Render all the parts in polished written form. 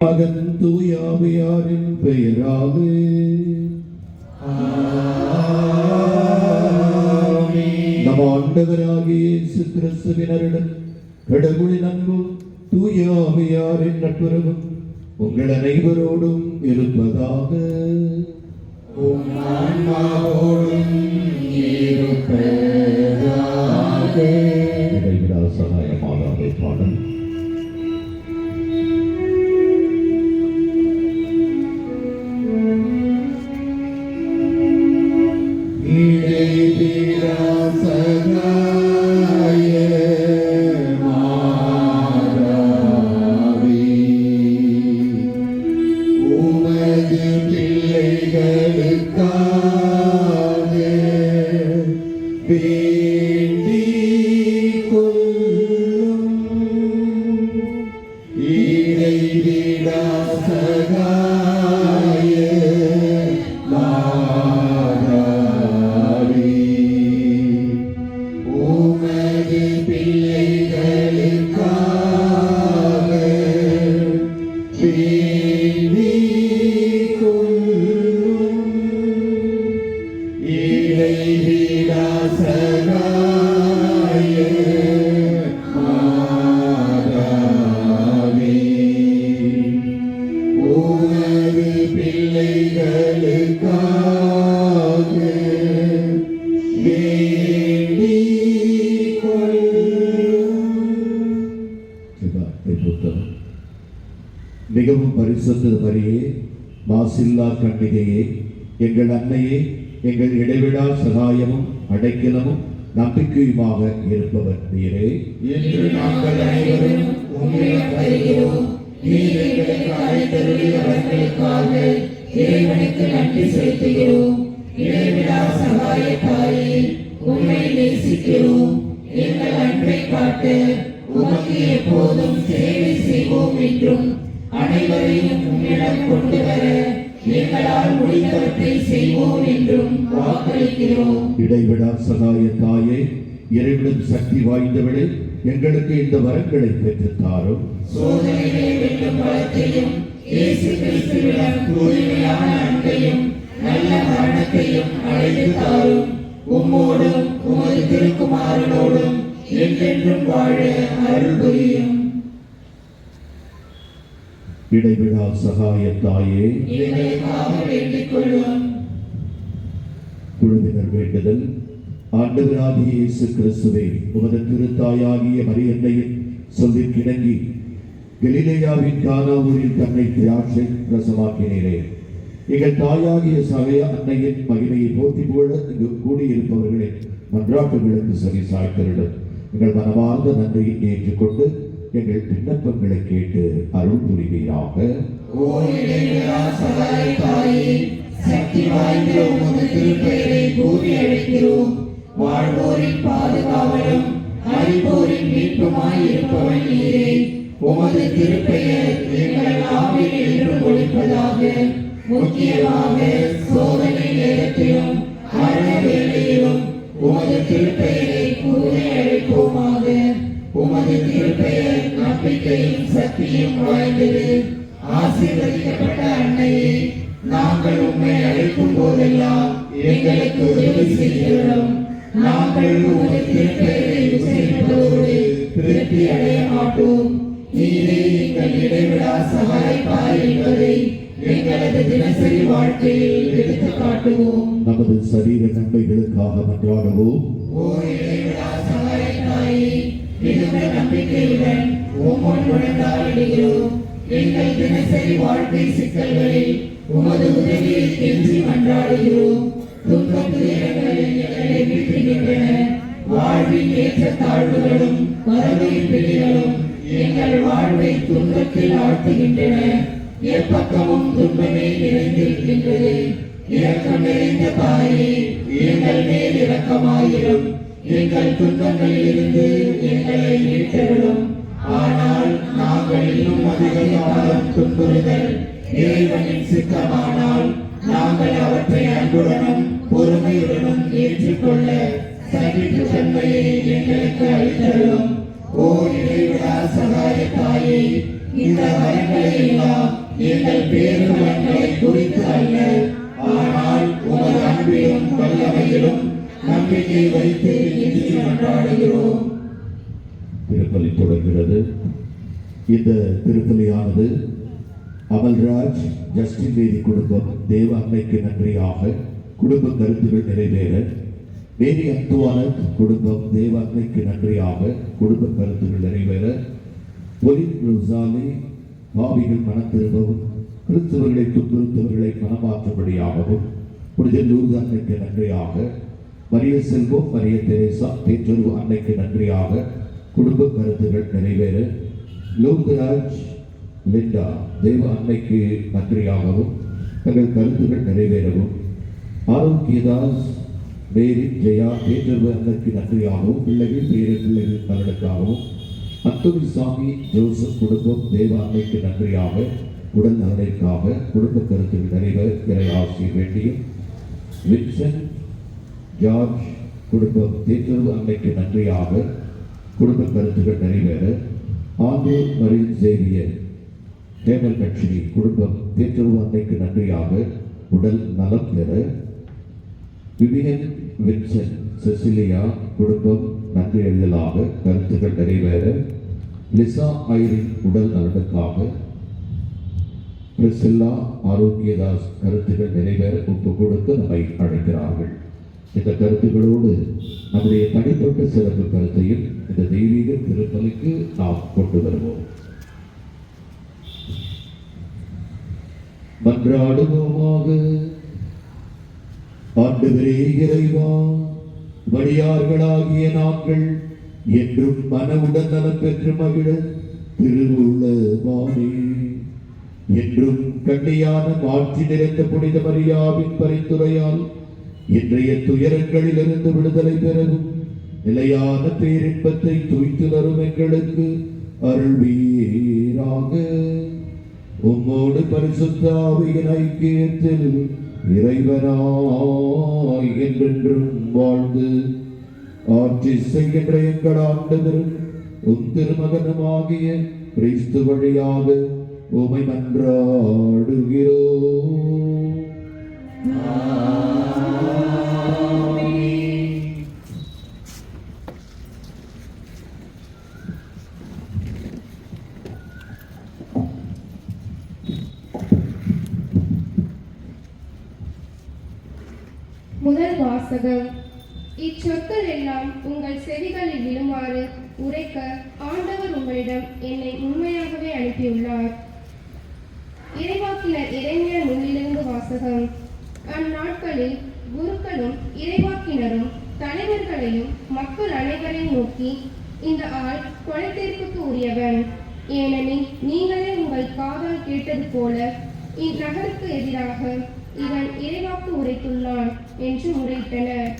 மகன் தூயாவியாரின் பெயராலே நம் ஆண்டவராகிய இயேசு கிறிஸ்துவினரிடம் கடவுளின் அன்பும் தூயாவியாரின் நட்புறவும் உங்கள் அனைவரோடும் இருப்பதாக. இடைவிடா சகாயமாக பாடல். மிகவும் பரிசுத்த மரியே, மாசில்லா கன்னிகையே, எங்கள் அன்னையே, எங்கள் இடைவிடா சகாயமும் அடைக்கலமும் நம்பிக்கையுமாக இருப்பவர் நீரே. என்று நாங்கள் அனைவரும் உம்மிடம் வருகிறோம். நீர் எங்களுக்கு அழைத்தருளியவர்களுக்காக இறைவனுக்கு நன்றி செலுத்துகிறோம். இடைவிடா சகாய தாயே, உம்மை நேசிக்கிறோம். எங்கள் அன்பை காட்ட உமக்கு எப்போதும் சேவை செய்வோம் என்றும் அனைவரையும் உம்மிடம் கொண்டு வர எங்களால் முடிந்தவற்றை செய்வோம் என்றும் வாக்களிக்கிறோம். இடைவிடா சகாய தாயே, இறைவனின் சக்தி வாய்ந்தவளே, எங்களுக்கு இந்த வரங்களை பெற்றுத்தாரும். சோதனைகளை வெல்லும் பலத்தையும் இயேசு கிறிஸ்துவிடம் தூய்மையான அன்பையும் நல்ல மரணத்தையும் அழைத்து தாரும். உம்மோடும் உமது திருக்குமாரனோடும் என்றென்றும் வாழ அருள் புரியும். இடைவிடா சகாய தாயே, எங்களுக்காக வேண்டிக் கொள்ளும். குழுவினர் வேண்டுதல். ஆண்டவராகிய இயேசு கிறிஸ்துவே, உமது திருத்தாயாகிய மரியன்னையின் சொல்லிற்கிணங்கி கலிலேயாவின் கானா ஊரில் தன்னை திராட்சை ரசமாக்கினீரே. எங்கள் தாயாகிய சகய அன்னையின் மகிமையை போற்றி புகழ இங்கு கூடியிருப்பவர்களின் மன்றாட்டுகளுக்கு சரி சாய்த்தரிடம் எங்கள் மனமார்ந்த நன்றியை ஏற்றுக்கொண்டு எங்கள் விண்ணப்பங்களை கேட்டு அருள் புரிவீராக. சக்தி வாய்ந்த உமது திருப்பெயரை கூறி அழைக்கிறோம். வாழ்வோரின் பாதுகாவலும் அழிப்போரின் மீட்புமாய் இருப்பவன் நீரே. உமது திருப்பெயர் எங்கள் நாவில் என்றும் ஒழிப்பதாக. முக்கியமாக சோதனை நேரத்திலும் மரண வேளையிலும் உமது திருப்பெயரை கூறி அழைப்போமாக. உமது திருப்பெயர் நம்பிக்கையும் சக்தியும் வாய்ந்தது. ஆசீர்வதிக்கப்பட்ட அன்னையே, நாங்கள் உம்மை அழைக்கும் போதெல்லாம் எங்களுக்கு உதவி செய்கிறோம். நாங்கள் உமது திருப்பெயரை உச்சரிப்பதோடு திருப்தி அடைய மாட்டோம். நீரே எங்கள் இடைவிடா சகாயத்தாய் என்பதை எங்களது தினசரி வாழ்க்கையில் எடுத்து காட்டுவோம். நமது சரீர நன்மைகளுக்காக மன்றாடுவோம். ஓ இடைவிடா சகாயத்தாயே, மிகுந்த நம்பிக்கையுடன் உம்முன் முழந்தாடுகிறோம். எங்கள் தினசரி வாழ்க்கை சிக்கல்களில் உமது உதவியை கெஞ்சி மன்றாடுகிறோம். துன்பம் துயரங்களில் எங்களை வீழ்த்துகின்றன. வாழ்வின் ஏற்றத்தாழ்வுகளும் வறுமையின் பிடிகளும் எங்கள் வாழ்வை துன்பத்தில் ஆழ்த்துகின்றன. எப்பக்கமும் துன்பமே நிறைந்திருக்கின்றது. இரக்கம் நிறைந்த தாயே, எங்கள் மேல் இரக்கமாயிரும். எங்கள் துன்பங்களில் இருந்து எங்களை மீட்டெழும். ஆனால் நாங்கள் இன்னும் அதிக காலம் துன்புறுதல் இறைவனின் சித்தமானால் நாங்கள் அவற்றை அன்புடனும் பொறுமையுடனும் ஏற்றுக்கொள்ள சகிப்பு தன்மையை எங்களுக்கு அளித்தருளும். ஓ இறைவிடா சகாய தாயே, இந்த வரங்களை எல்லாம் எங்கள் பேருங்களை குறித்து அல்ல, ஆனால் உமது அன்பிலும் வல்லமையிலும் நம்பிக்கை வைத்து இன்று கொண்டாடுகிறோம். திருப்பலி தொடர்கிறது. இந்த திருப்பலியானது அமல்ராஜ் ஜஸ்டின் மேரி குடும்பம் தேவ அன்னைக்கு நன்றியாக குடும்ப கருத்துகள் நிறைவேற, மேரி அந்துவானத் குடும்பம் தேவ அன்னைக்கு நன்றியாக குடும்ப கருத்துகள் நிறைவேற, பொலின் ரோசாலி பாவிகள் மனம் திரும்பவும் கிறிஸ்தவர்களை துன்புறுத்தவர்களை மனமாற்றும்படியாகவும், புனித லூர்து அன்னைக்கு நன்றியாக, மரிய செல்வம் மரிய தெரேசா பேற்றொரு அன்னைக்கு நன்றியாக குடும்ப கருத்துகள் நிறைவேற, லூர்தராஜ் லிண்டா தேவ அன்னைக்கு நன்றியாகவும் தங்கள் கருத்துகள் நிறைவேறவும், ஆரோக்கியதாஸ் மேரி ஜெயா பேற்றொரு அன்னைக்கு நன்றியாகவும் பிள்ளைகள் பிள்ளைகள் நலனுக்காகவும், அந்தோனி சாமி ஜோசப் குடும்பம் தேவ அன்னைக்கு நன்றியாக உடல் நலனுக்காக குடும்ப கருத்துகள் நிறைவேற இறை ஆசிரியர் வேண்டியும், வின்சென்ட் ஜார்ஜ் குடும்பம் தேற்றொரு அன்னைக்கு நன்றியாக குடும்ப கருத்துகள் நிறைவேற, ஆண்டூர் மரின் சேவியர் தேவல் கட்சி குடும்பம் தேற்றொரு அன்னைக்கு நன்றியாக உடல் நலம் பெற, விவியன் வின்சென்ட் செசிலியா குடும்பம் நன்றி எழுதலாக கருத்துக்கள் நிறைவேற, லிசா ஐரின் உடல் நலனுக்காக, பிரிசில்லா ஆரோக்கியதாஸ் கருத்துக்கள் நிறைவேற ஒப்பு கொடுக்க நம்மை அழைக்கிறார்கள். இந்த கருத்துக்களோடு நம்முடைய தனிப்பட்ட சிறப்பு கருத்தையும் இந்த தெய்வீக திருப்பலிக்கு நாம் கொண்டு வருவோம். மன்றாடுவோமாக. ஆண்டவரே இறைவா, வழியார்களாகிய நாங்கள் என்றும் மன உடல் நலம் பெற்று மகிழ திருவுள்ளவானே. என்றும் கண்ணியான மாட்சி நிறைந்த புனித மரியாவின் பரிந்துரையால் இன்றைய துயரங்களிலிருந்து விடுதலை பெறவும் நிலையான பேரின்பத்தை துய்த்துணரும் எங்களுக்கு அருள்வீராக. உம்மோடு பரிசுத்த ஆவியின் ஐக்கியத்தில் இறைவனாய் என்றென்றும் வாழ்ந்து ஆட்சி செய்கின்ற எங்கள் ஆண்டவரும் உம் திருமகனுமாகிய கிறிஸ்து வழியாக உம்மை மன்றாடுகிறோம். முதல் வாசகம். இச்சொற்கள் எல்லாம் உங்கள் செவிகளில் விழுமாறு உரைக்க ஆண்டவர் உங்களிடம் என்னை உண்மையாகவே அனுப்பியுள்ளார். இறைவாக்கினர் எரேமியா நூலிலிருந்து வாசகம். அந்நாட்களில் குருக்களும் இறைவாக்கினரும் தலைவர்களையும் மக்கள் அனைவரையும் நோக்கி, இந்த ஆள் கொலை தீர்ப்புக்கு உரியவன், ஏனெனில் நீங்களே உங்கள் காதால் கேட்டது போல இந்நகருக்கு எதிராக இவன் இறைவாக்கு உரைத்துள்ளான் என்று முறையிட்டனர்.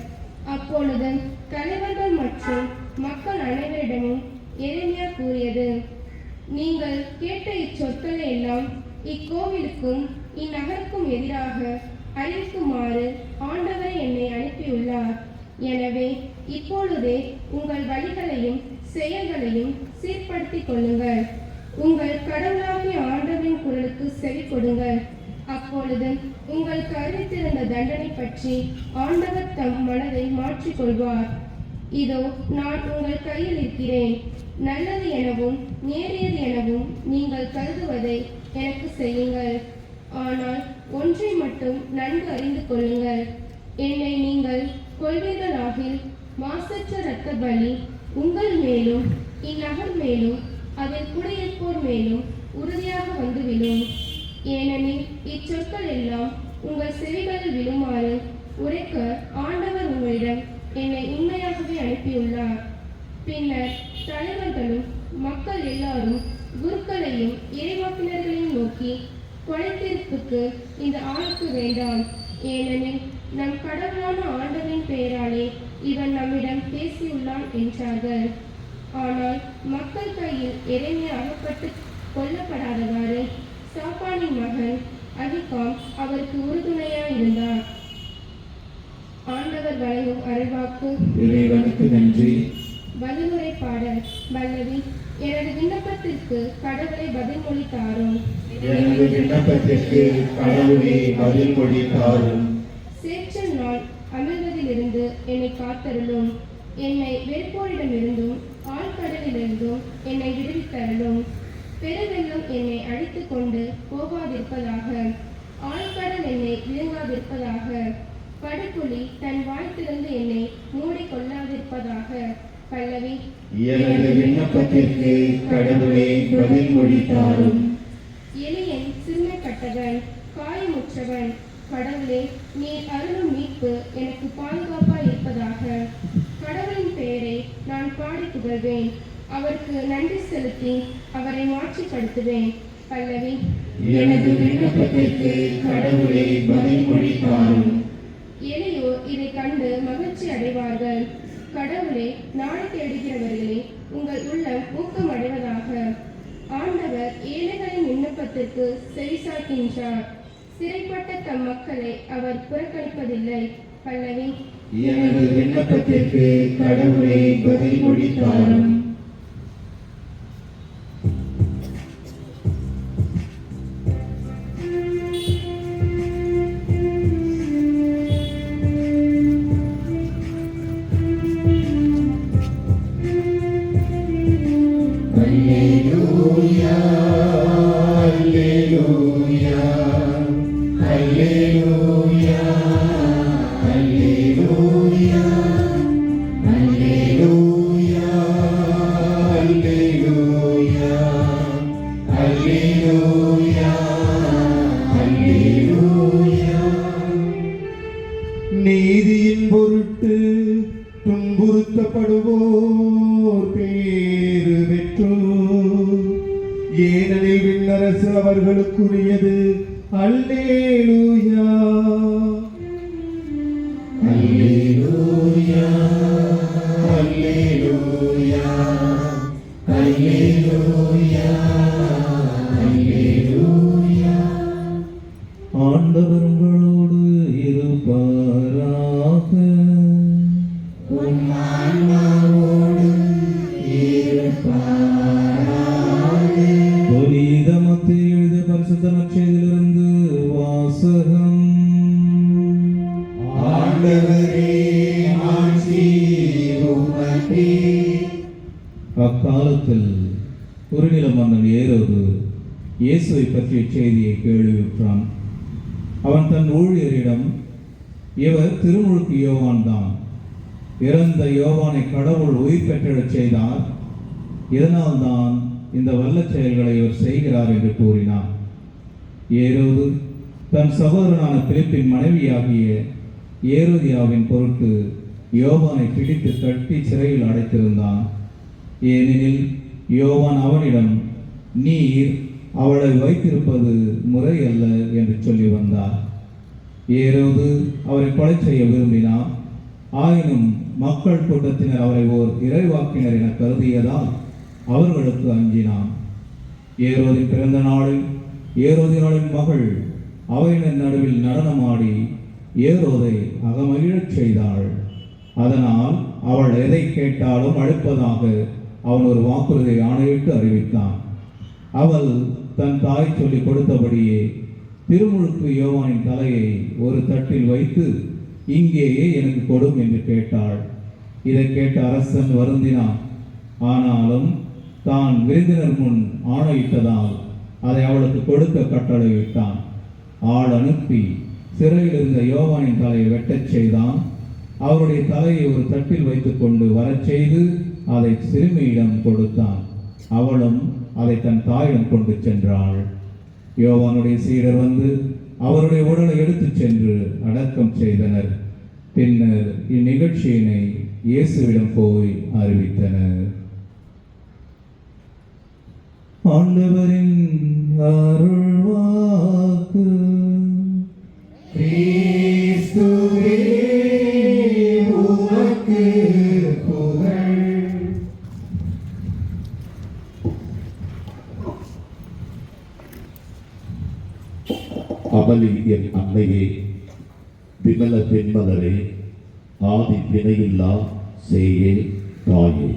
அப்பொழுது தலைவர்கள் மற்றும் மக்கள் அனைவரிடமும் எரேமியா கூறியது, நீங்கள் கேட்ட இச்சொற்களை எல்லாம் இக்கோவிலுக்கும் இந்நகருக்கும் எதிராக அறிவிக்குமாறு ஆண்டவர் என்னை அனுப்பியுள்ளார். எனவே இப்பொழுதே உங்கள் வழிகளையும் செயல்களையும் சீர்படுத்திக் கொள்ளுங்கள். உங்கள் கடவுளாகிய ஆண்டவரின் குரலுக்கு செவி கொடுங்கள். அப்பொழுது உங்களுக்கு அறிவித்திருந்த தண்டனை பற்றி ஆண்டவர் தம் மனதை மாற்றிக்கொள்வார். இதோ நான் உங்கள் கையில் இருக்கிறேன். நல்லது எனவும் நேரியது எனவும் நீங்கள் கருதுவதை எனக்கு செய்யுங்கள். ஆனால் ஒன்றை மட்டும் நன்கு அறிந்து கொள்ளுங்கள், என்னை நீங்கள் கொள்வீர்களாகில் மாசற்ற இரத்த பலி உங்கள் மேலும் இந்நகர் மேலும் அதில் குடியிருப்போர் மேலும் உறுதியாக வந்து விழும். ஏனெனில் இச்சொற்கள் எல்லாம் உங்கள் செவிகளில் விழுமாறு உரைக்க ஆண்டவர் உங்களிடம் என்னை உண்மையாகவே அனுப்பியுள்ளார். பின்னர் தலைவர்களும் மக்கள் எல்லாரும் குருக்களையும் இறைவாக்கினர்களையும் நோக்கி, கொலை தீர்ப்புக்கு இந்த ஆளுக்கு வேண்டாம், ஏனெனில் நம் கடவுளான ஆண்டவரின் பெயராலே இவன் நம்மிடம் பேசியுள்ளான் என்றார்கள். ஆனால் மக்கள் கையில் எரேமியா அகப்பட்டு கொல்லப்படாதவாறு சாப்பானின் மகன் அகிகாம் அவருக்கு உறுதுணையாய் இருந்தார். ஆண்டவர் வழங்கும் அருள்வாக்கு. இறைவனுக்கு நன்றி. வழிமுறை பாடல். பல்லவி. எனது விண்ணப்பத்திற்கு கடவுளை பதில்மொழி தாரும். எனது விண்ணப்பத்திற்கு கடவுளே பதில்மொழி தாரும். சேற்றல் நாள் அமிழ்வதிலிருந்து என்னை காத்தருளும். என்னை வெறுப்போரிடமிருந்தும் ஆழ்கடலிலிருந்தும் என்னை விடுவித்தருளும். பெருவெள்ளம் என்னை அடித்துக் கொண்டு போகாதிருப்பதாக. ஆழ்கடல் என்னை விழுங்காதிருப்பதாக. படுகுழி தன் வாய் திறந்து என்னை மூடிக்கொள்ளாதிருப்பதாக. பல்லவி. எனது விண்ணப்பத்திற்கு கடவுளே பதில்மொழி தாரும். எளியன் சிறுமைப்பட்டவன், காயமுற்றவன். கடவுளே, நீர் அருளும் மீட்பு எனக்கு பாதுகாப்பாய் இருப்பதாக. கடவுளின் பெயரை நான் பாடி புகழ்வேன். அவருக்கு நன்றி செலுத்தி அவரை மாற்றிப்படுத்துவேன். பல்லவி. எனது விண்ணப்பத்திற்கு கடவுளே பதில்மொழி தாரும். எளியோர் இதை கண்டு மகிழ்ச்சி அடைவார்கள். கடவுளை நாடி தேடுகிறவர்களே, உங்கள் உள்ளம் ஊக்கம் அடைவதாக. ஆண்டவர் ஏழைகளின் விண்ணப்பத்திற்கு செவிசாய்க்கின்றார். சிறைப்பட்ட தம் மக்களை அவர் புறக்கணிப்பதில்லை. பல்லவி. எனது விண்ணப்பத்திற்கு கடவுளே பதில்மொழி தாரும். Alleluia, Alleluia, Alleluia, Alleluia, Alleluia, Alleluia, Alleluia, Alleluia. நீதியின் பொருட்டு துன்புறுத்தப்படுவோர் பேறு பெற்றோர், ஏனெனில் விண்ணரசு அவர்களுக்குரியது. அல்லேலூயா, அல்லேலூயா, அல்லேலூயா, அல்லேலூயா, அல்லேலூயா. ஆண்டவர் உங்களோடு இருப்பாராக. உம் ஆன்மாவோடும் இருப்பாராக. புனித மத்தேயு எழுதிய பரிசுத்த நற்செய்தியிலிருந்து வாசகம். ஆண்டவரே, ஆட்சி உமக்கே. அக்காலத்தில் குறுநில மன்னன் ஏரோது இயேசுவை பற்றிய செய்தியை கேள்வியுற்றான். அவன் தன் ஊழியரிடம், இவர் திருமுழுக்கு யோவான் தான். இறந்த யோவானை கடவுள் உயிர் பெற்றெழச் செய்தார். இதனால்தான் இந்த வல்லச் செயல்களை இவர் செய்கிறார் என்று கூறினார். ஏரோது தன் சகோதரனான பிலிப்பின் மனைவியாகிய ஏரோதியாவின் பொருட்டு யோவானை பிடித்து கட்டி சிறையில் அடைத்திருந்தான். ஏனெனில் யோவான் அவனிடம், நீர் அவளை வைத்திருப்பது முறையல்ல என்று சொல்லி வந்தார். ஏரோது அவரை கொலை செய்ய விரும்பினார். ஆயினும் மக்கள் கூட்டத்தினர் அவரை ஓர் இறைவாக்கினர் என கருதியதால் அவர்களுக்கு அஞ்சினான். ஏரோதின் பிறந்த நாளில் ஏரோதினாளின் மகள் அவையினர் நடுவில் நடனமாடி ஏரோதை அகமகிழச் செய்தாள். அதனால் அவள் எதை கேட்டாலும் அளிப்பதாக அவன் ஒரு வாக்குறுதியை ஆணையிட்டு அறிவித்தான். அவள் தன் தாய் சொல்லி கொடுத்தபடியே திருமுழுக்கு யோவானின் தலையை ஒரு தட்டில் வைத்து, இங்கேயே எனக்கு கொடும் என்று கேட்டாள். இதை கேட்ட அரசன் வருந்தினான். ஆனாலும் தான் விருந்தினர் முன் ஆணையிட்டதால் அதை அவளுக்கு கொடுக்க கட்டளையிட்டான். ஆள் அனுப்பி சிறையில் இருந்த யோவானின் தலையை வெட்டச் செய்தான். அவருடைய தலையை ஒரு தட்டில் வைத்துக் கொண்டு வரச் செய்து அதை சிறுமியிடம் கொடுத்தான். அவளும் அதை தன் தாயிடம் கொண்டு சென்றாள். யோவானுடைய சீடர் வந்து அவருடைய உடலை எடுத்துச் சென்று அடக்கம் செய்தனர். பின்னர் இந்நிகழ்ச்சியினை இயேசுவிடம் போய் அறிவித்தனர். ஆண்டவரின் அருள்வாக்கு. கிறிஸ்துவே, உமக்கு புகழ். அமளி என் அன்னையே, விமல பெண்மலரே, ஆதி வினையில்லா சேயே தாயே,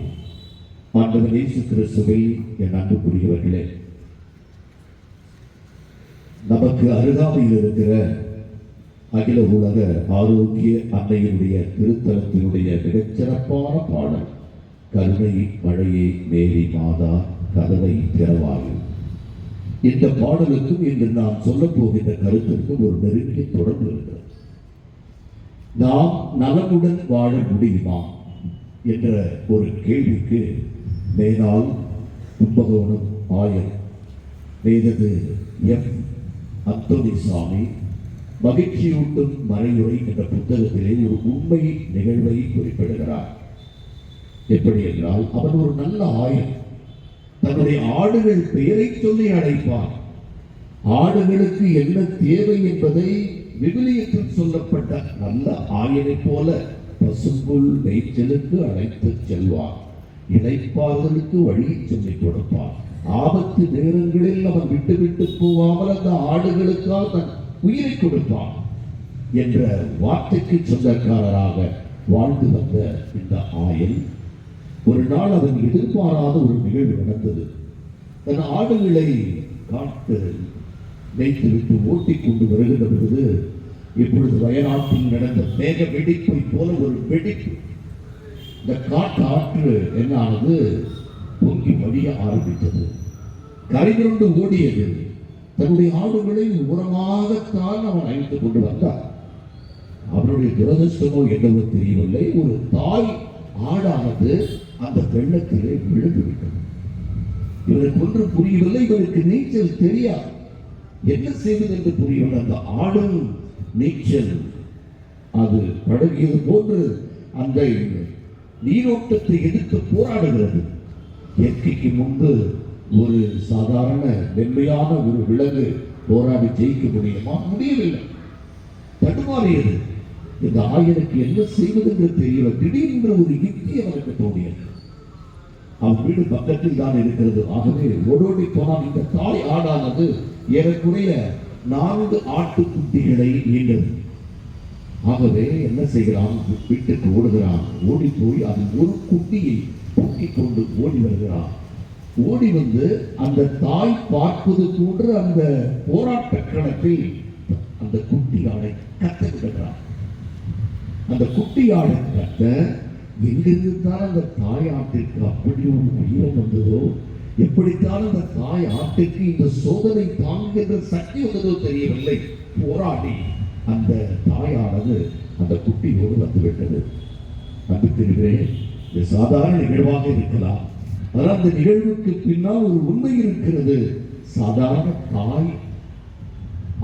ஆண்டவர் இயேசு கிறிஸ்துவில் என் அன்புக்குரியவர்களே, நமக்கு அருகாமையில் இருக்கிற அகில உலக ஆரோக்கிய அன்னையினுடைய திருத்தலத்தினுடைய மிகச்சிறப்பான பாடல் கருணை மழையே மேரி மாதா கதவை திறவாயு. இந்த பாடலுக்கும் இன்று நாம் சொல்ல போகின்ற கருத்திற்கும் ஒரு நெருங்கிய தொடர்பு இருக்கிறது. நாம் நலமுடன் வாழ முடியுமா என்ற ஒரு கேள்விக்கு மேலால் கும்பகோணம் ஆயர் வேதது எம் அந்தோனிசாமி மகிழ்ச்சியூட்டும் மறையுரை என்ற புத்தகத்திலே ஒரு உண்மை நிகழ்வை குறிப்பிடுகிறார். எப்படி என்றால், அவன் ஒரு நல்ல ஆயர். தன்னுடைய ஆடுகள் பெயரை சொல்லி அழைப்பான். ஆடுகளுக்கு என்ன தேவை என்பதை விவிலியத்தில் சொல்லப்பட்ட நல்ல ஆயனை போல பசும்புல் மேய்ச்சலுக்கு அழைத்து செல்வார். இளைப்பாறுதலுக்கு வழியை சொல்லிக் கொடுப்பார். ஆபத்து நேரங்களில் அவன் விட்டு போகாமல் அந்த ஆடுகளுக்காக தன் உயிரை கொடுப்பான் என்ற வார்த்தைக்கு சொந்தக்காரராக வாழ்ந்து வந்த இந்த ஆயன் ஒரு நாள் அவன் எதிர்பாராத ஒரு நிகழ்வு நடந்தது. தன் ஆடுகளை காட்டு வைத்துவிட்டு ஓட்டிக் கொண்டு வருகின்ற பொழுது இப்பொழுது வயநாட்டில் நடந்த மேக வெடிப்பை போல ஒரு வெடிப்பு. இந்த காட்டு ஆற்று என்னானது பொங்கி வடிய ஆரம்பித்தது. கரைபுரண்டு ஓடியது. தன்னுடைய ஆடுகளை உரமாகத்தான் அவன் அழைத்துக் கொண்டு வந்தார். அவனுடைய துரதிர்ஷ்டமோ என்னவோ தெரியவில்லை, ஒரு தாய் ஆடானது அந்த வெள்ளத்திலே விழுந்து விட்டது. இவருக்கு ஒன்று புரியவில்லை, இவருக்கு நீச்சல் தெரியாது, என்ன செய்வது என்று புரியவில்லை. அந்த ஆடும் நீச்சல் அது பழகியது போன்று அந்த நீரோட்டத்தை எதிர்த்து போராடுகிறது. இயற்கைக்கு முன்பு ஒரு சாதாரண மென்மையான ஒரு விலங்கு போராடி ஜெயிக்க முடியுமா? முடியவில்லை, தடுமாறியது. இந்த ஆயனுக்கு என்ன செய்வது என்று தெரியல. திடீரென்று ஒரு யுக்தி அவனுக்கு தோணியது. அவன் வீடு பக்கத்தில் தான் இருக்கிறது. ஆகவே ஓடோடி போனால் இந்த தாய் ஆடானது ஏறக்குறைய 4 ஆட்டுக்குட்டிகளை ஈண்டது. ஆகவே என்ன செய்கிறான்? வீட்டுக்கு ஓடுகிறான். ஓடி போய் அதில் ஒரு குட்டியை தூக்கிக் கொண்டு ஓடி வருகிறான். ஓடி வந்து அந்த தாய் பார்ப்பது போன்று அந்த போராட்ட களத்தில் அந்த குட்டி ஆடை கத்த விடுகிறான். அந்த குட்டி ஆடை கத்த எங்கிருந்துதான் அந்த தாய் ஆட்டிற்கு அப்படி ஒரு உயிரம் வந்ததோ, எப்படித்தான் அந்த தாய் ஆட்டுக்கு இந்த சோதனை தாங்குகின்ற சக்தி வந்ததோ தெரியவில்லை. போராடி அந்த தாயானது அந்த குட்டியோடு வந்துவிட்டது. அன்புக்குரியவரே, இது சாதாரண நிகழ்வாக இருக்கலாம். ஆனால் அந்த நிகழ்வுக்கு பின்னால் ஒரு உண்மை இருக்கிறது. சாதாரண தாய்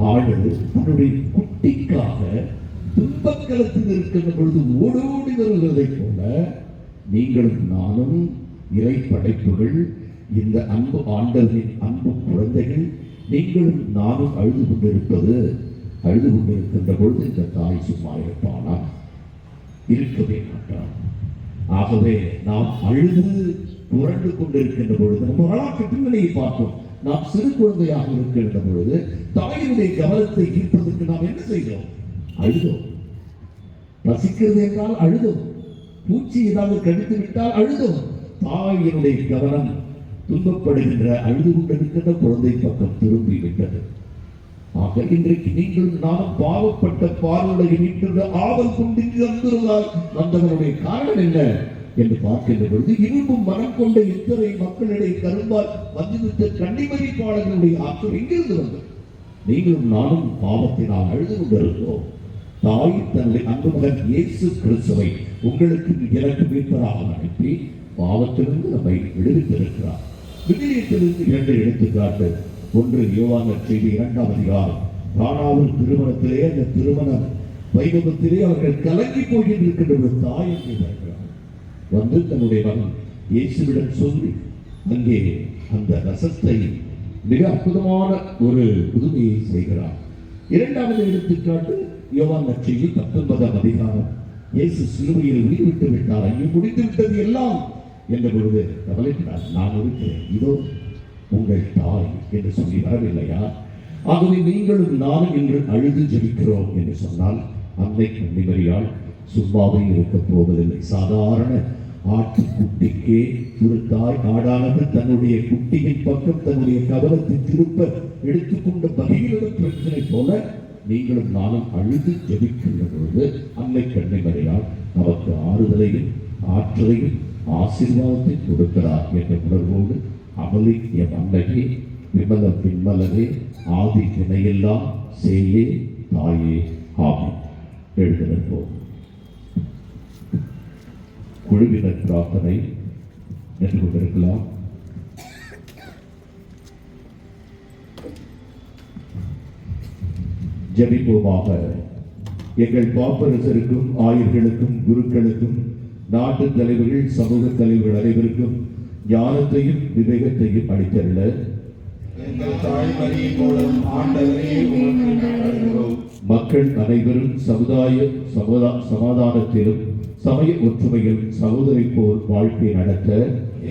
ஆடு தன்னுடைய குட்டிக்காக துன்பக்களத்தில் இருக்கின்ற பொழுது ஓடோடி வருவதை போல நீங்களும் நானும் இறை படைப்புகள், இந்த அன்பு ஆண்டவரின் அன்பு குழந்தைகள், நீங்களும் நானும் அழுது கொண்டிருக்கின்ற பொழுது இந்த தாய் சும்மா இருப்பானா? இருக்கவே மாட்டான். ஆகவே நாம் அழுது புரண்டு கொண்டிருக்கின்ற பொழுது நம்ம வரலாற்று பின்னணியை பார்ப்போம். நாம் சிறு குழந்தையாக இருக்கின்ற பொழுது தாயினுடைய கவனத்தை ஈர்ப்பதற்கு நாம் என்ன செய்தோம்? அழுதோம். பசிக்கிறது என்றால் அழுதோம். பூச்சி ஏதாவது கடித்து விட்டால் அழுதோம். தாயினுடைய கவனம் துன்பப்படுகின்ற அழுது கொண்டிருக்கின்ற குழந்தை பக்கம் திரும்பி விட்டது. ஆக இன்றைக்கு நீங்களும் நானும் பாவப்பட்ட பார்வையை நின்று ஆவல் கொண்டு வந்திருந்தால் வந்தவனுடைய காரணம் என்ன என்று பார்க்கின்ற பொழுது இரும்பும் மனம் கொண்ட இத்தனை மக்களிடையே கரும்பால் வந்துவிட்ட கண்ணிமதிப்பாளர்களுடைய ஆற்றல் எங்கிருந்து வந்தது? நீங்களும் நானும் பாவத்தினால் அழுது கொண்டிருக்கிறோம். தாய் தன்னுடைய அன்பு மகன் இயேசு கிறிஸ்துவை உங்களுக்கு எனக்கு மீட்பராக அனுப்பி பாவத்திலிருந்து நம்மை விடுவித்திருக்கிறார். விவிலியத்திலிருந்து 2 எடுத்துக்காட்டு. ஒன்று யோவான் நற்செய்தி 2ஆம் அதிகாரம். கானாவில் திருமணத்திலே, அந்த திருமண வைபவத்திலே அவர்கள் கலங்கி போகின்றிருக்கின்ற ஒரு தாய் அங்கே வருகிறார். வந்து தன்னுடைய மகன் இயேசுவிடம் சொல்லி அங்கே அந்த ரசத்தை மிக அற்புதமான ஒரு புதுமையை செய்கிறார். 2வது எடுத்துக்காட்டு யோவான் நற்செய்தி 19ஆம் அதிகாரம். இயேசு சிலுவையில் உயிர் விட்டு விட்டார், அங்கே முடித்து விட்டது எல்லாம் என்ற பொழுது கவலைப்படார், நான் இருக்கிறேன், இதோ உங்கள் தாய் என்று சொல்லி வரவில்லையா? ஆகவே நீங்களும் நானும் இன்று அழுது ஜெபிக்கிறோம் என்று சொன்னால் அன்னை கன்னிமரியாள் சும்மாவே இருக்க போவதில்லை. சாதாரண ஆட்டுக்குட்டிக்கே ஒரு தாய் ஆடானது தன்னுடைய குட்டியின் பக்கம் தன்னுடைய கவனத்தை திருப்ப எடுத்துக்கொண்ட பகையிலுள்ள பிரச்சனை போல நீங்களும் நானும் அழுது ஜெபிக்கின்ற பொழுது அன்னை கன்னிமரியால் நமக்கு ஆறுதலையும் ஆற்றலையும் ஆசீர்வாதத்தை கொடுக்கிறார் என்ற உணர்வோடு அமலி என் அன்னையே விமல பின்மலரே ஆதி வினையெல்லாம் சேயே தாயே ஆமே. எழுதினோம். குழுவினர் பிரார்த்தனை என்று கொண்டிருக்கலாம். ஜெபிப்போமாக. எங்கள் பாப்பரசருக்கும் ஆயர்களுக்கும் குருக்களுக்கும் நாட்டு தலைவர்கள் சமூக தலைவர்கள் அனைவருக்கும் ஞானத்தையும் விவேகத்தையும் அளித்தருள எங்கள் தாய்மொழியின் மூலம் ஆண்டவரே உமக்கு நன்றிகிறோம். மக்கள் அனைவரும் சமாதானத்திலும் சமய ஒற்றுமையில் சகோதரி போல் வாழ்க்கை நடத்த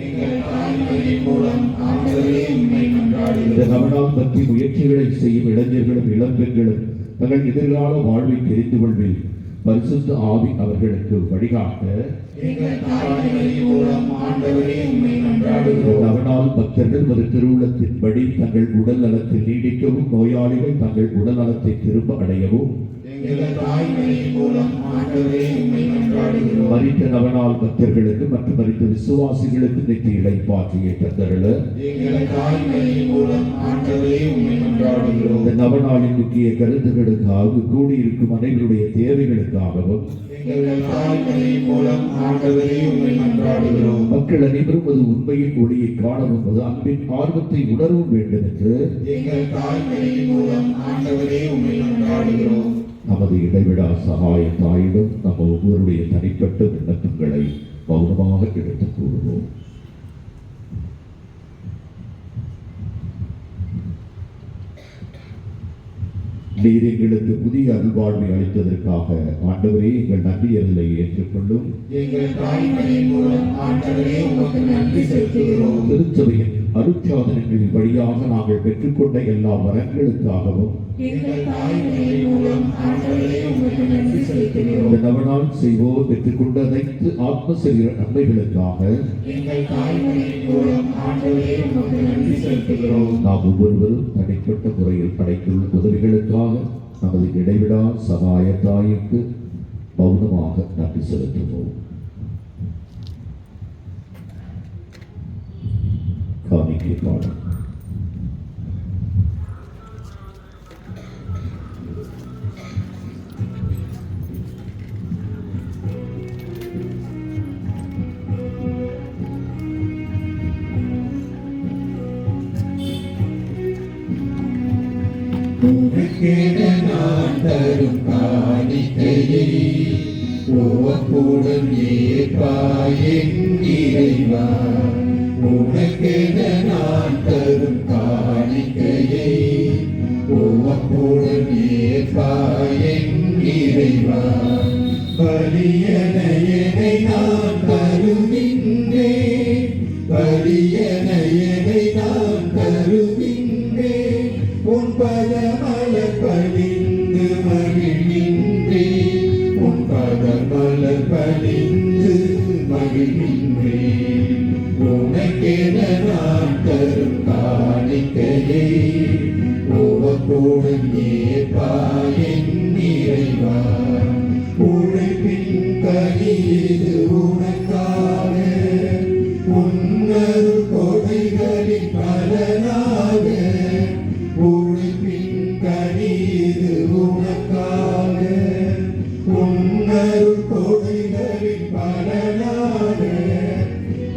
எங்கள் தாய்மொழியின் மூலம் ஆண்டவரே உம்மை கொண்டாடுகிறோம். இந்த நவநாள் பற்றி முயற்சிகளை செய்யும் இளைஞர்களும் இளம்பெண்களும் தங்கள் எதிர்கால வாழ்வை தெரிந்து கொள்வில் பரிசுத்த ஆவி அவர்களுக்கு வழிகாட்ட எங்கள் தாய்மொழியின் மூலம் ஆண்டவரே உம்மை கொண்டாடுகிறோம். நவநாள் பக்தர்கள் ஒரு திருவுளத்தின்படி தங்கள் உடல் நலத்தில் நீடிக்கவும் நோயாளிகள் தங்கள் உடல் நலத்தை திரும்ப அடையவும் எங்கள் தாய்மொழியின் மூலம் ஆண்டவரே உம்மை கொண்டாடுகிறோம். மரித்த நவநாள் பக்தர்களுக்கு மற்றும் மரித்த விசுவாசிகளுக்கு நெற்றி இளைப்பாற்றிய தந்தருள எங்கள் தாய்மொழியின் மூலம் ஆண்டவரே உம்மை கொண்டாடுகிறோம். இந்த நவநாளின் முக்கிய கருத்துக்களுக்காக கூடியிருக்கும் அனைவருடைய தேவைகளுக்காகவும் எங்கள் தாய்மொழியின் மூலம் ஆண்டவரே உம்மை கொண்டாடுகிறோம். மக்கள் அனைவரும் அது உண்மையின் ஒளியை காணவும் அது அன்பின் ஆர்வத்தை உணரவும் வேண்டும் என்று எங்கள் தாய்மொழியின் மூலம் ஆண்டவரே உம்மை கொண்டாடுகிறோம். நமது இடைவிடா சகாய தாயிடம் நம்ம ஒவ்வொருடைய தனிப்பட்ட விண்ணப்பங்களை மௌனமாக எடுத்துக் கூறுவோம். நீர் எங்களுக்கு புதிய அருள்வாழ்வை அளித்ததற்காக ஆண்டவரே எங்கள் நன்றியர்களை ஏற்றுக்கொள்ளும். எங்கள் தாய்மொழியின் மூலம் ஆண்டவரே உமக்கு நன்றி செலுத்துகிறோம். திருச்சபையின் அருட்சாதனங்களின் வழியாக நாங்கள் பெற்றுக்கொண்ட எல்லா வரங்களுக்காகவும் எங்கள் தாய்மொழியின் மூலம் ஆண்டவரே உமக்கு நன்றி செலுத்துகிறோம். இந்த நவநாள் செய்வோர் பெற்றுக்கொண்ட அனைத்து ஆத்ம சரீர நன்மைகளுக்காக எங்கள் தாய்மொழியின் மூலம் ஆண்டவரே உமக்கு நன்றி செலுத்துகிறோம். நாம் ஒவ்வொருவரும் தனிப்பட்ட முறையில் படைத்துள்ள உதவிகளுக்காக நமது இடைவிடா சகாய தாய்க்கு மௌனமாக நன்றி செலுத்துவோம். காணிக்கை பாடம். உமக்கென நான் தரும் காணிக்கையை உவப்புடன் ஏற்பாய் என் இறைவா. உனக்கென நான் தரும் காணிக்கையை உவப்புடன் ஏற்பாய் என் இறைவா. பலியன என்னை நான் தருகின்றேன், பலியன என்னை நான் தருகின்றேன். உன் பதமலர் பணிந்து மகிழ்கின்றேன், உன் பதமலர் பணிந்து மகிழ்கின்றேன். உனக்கென நான் தரும் காணிக்கையை உவப்புடன் ஏற்பாய் என் இறைவா. உழைப்பின் கனியது உனக்காக, உன்னருள் கொடைகளின் பலனாக. உழைப்பின் கனியது உனக்காக, உன்னருள் கொடைகளின் பலனாக.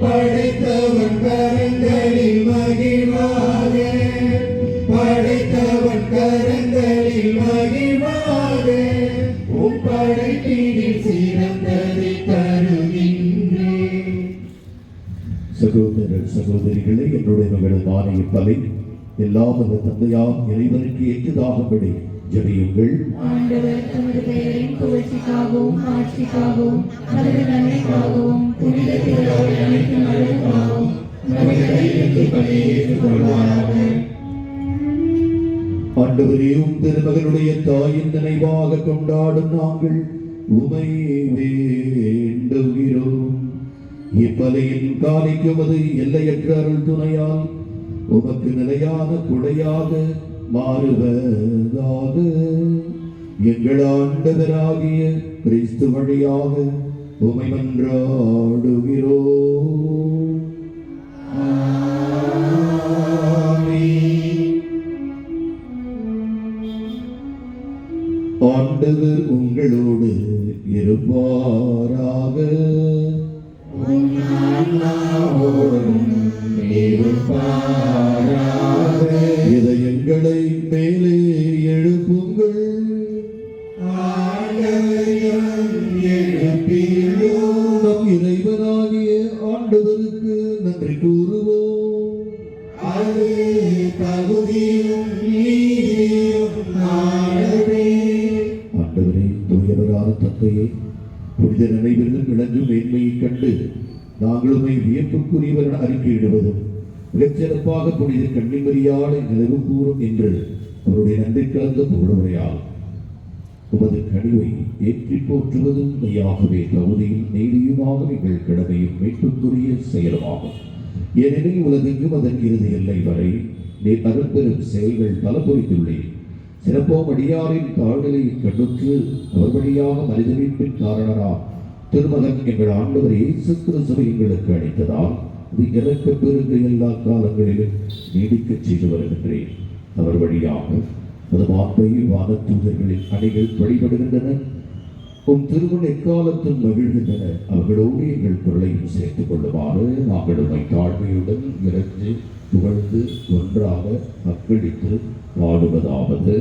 படைத்தவன் கரங்களில் மகிழ்வாக, படைத்தவன் கரங்களில் மகிழ்வாக. உன் படைப்பினில் சிறந்ததை தருகின்றேன். சகோதரர் சகோதரிகளே, என்னுடைய மகள் மானிய பலை எல்லா மத தந்தையாம் இறைவனுக்கு ஏற்றதாகும்படி ஜெபியுங்கள். ஆண்டவர் தமது பெயரின் புகழ்ச்சிக்காகவும் ஆட்சிக்காகவும் நமது நன்மைக்காகவும் புனித திருவிழாவை அனைத்தும் நலனுக்காகவும் நமது கையெழுத்துக்களை ஏற்றுக்கொள்வாராக. ஆண்டவரே, உம் திருமகனுடைய தாயின் நினைவாக கொண்டாடும் நாங்கள் உமை வேண்டுகிறோம். இப்பலியின் காணிக்குமது எல்லையற்ற அருள் துணையால் உமக்கு நிலையான குடையாக மாறுவதாக. எங்கள் ஆண்டவராகிய கிறிஸ்து வழியாக உமை மன்றாடுகிறோம். ஆண்டவர் உங்களோடு இருப்பாராக. இதயங்களை மேலே எழுப்புங்கள். நம் இறைவனாகிய ஆண்டவருக்கு நன்றி கூறுவோம். அது தகுதியும் நீதியும் ஆண்டவரே. ஆண்டவரே, தூயவரான தந்தையே, புனித நினைவிலும் விளங்கும் மேன்மையைக் கண்டு நாங்களுமே வியப்புக்குரியவர் என அறிக்கையிடுவதும் மிகச்சிறப்பாக புனித கன்னிமரியாளை நினைவு கூறும் என்று அவருடைய நன்றி கலந்த புகழுரையால் உமது கனிவை ஏற்றி போற்றுவதும் மெய்யாகவே தகுதியும் நீதியுமாக எங்கள் கடமையும் மீட்புக்குரிய செயலுமாகும். ஏனெனில் உலகெங்கும் அதன் இறுதி எல்லை வரை நீர் அரும்பெரும் செயல்கள் பல புரிந்துள்ளேன். சிறப்போம் அடியாரின் தாழ்நிலையை கண்டுற்று அவர் வழியாக மனித மீட்பின் காரணரா திருமகன் எங்கள் ஆண்டவர் இயேசு கிறிஸ்துவை எங்களுக்கு அளித்ததால் இது இறக்க பெருங்க எல்லா காலங்களிலும் நீடிக்கச் செய்து வருகின்றேன். அவர் வழியாக அது வார்த்தை வானத்தூதர்களின் அணிகள் வழிபடுகின்றன. உம் திருமண எக்காலத்தில் மகிழ்கின்றன. அவர்களோடு எங்கள் குரலையும் சேர்த்துக் கொள்ளுமாறு நாங்கள் உம்மை தாழ்மையுடன் இறந்து புகழ்ந்து ஒன்றாக அக்களித்து பாடுவதாவது.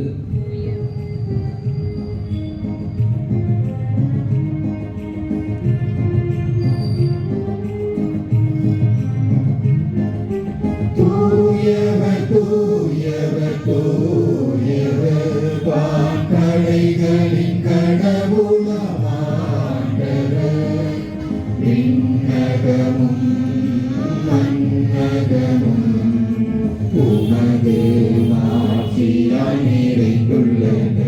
தூயவர் தூயவர் தூயவர் வான்கடைகளின் கடவுளமாண்டவர். விண்ணகமும் மண்ணகமும் உமது மாட்சியால் நிறைந்துள்ளன.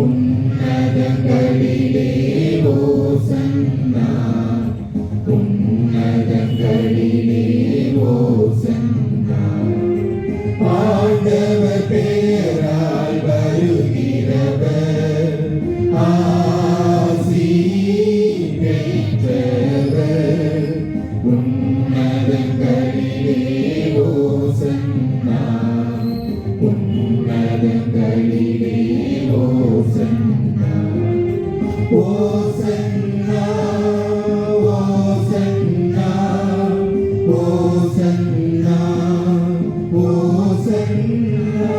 உன்னதங்களிலே ஓசன்னா, உன்னதங்களிலே ஓசன்னா. ஆண்டவர் பெயரால் வருகிறவர் ஆசி பெற்றவர். உன்னதங்களிலே ஓசன்னா, உன்னதங்களிலே ஓசன்னா. ஓசன்னா ஓசன்னா ஓசன்னா ஓசன்னா.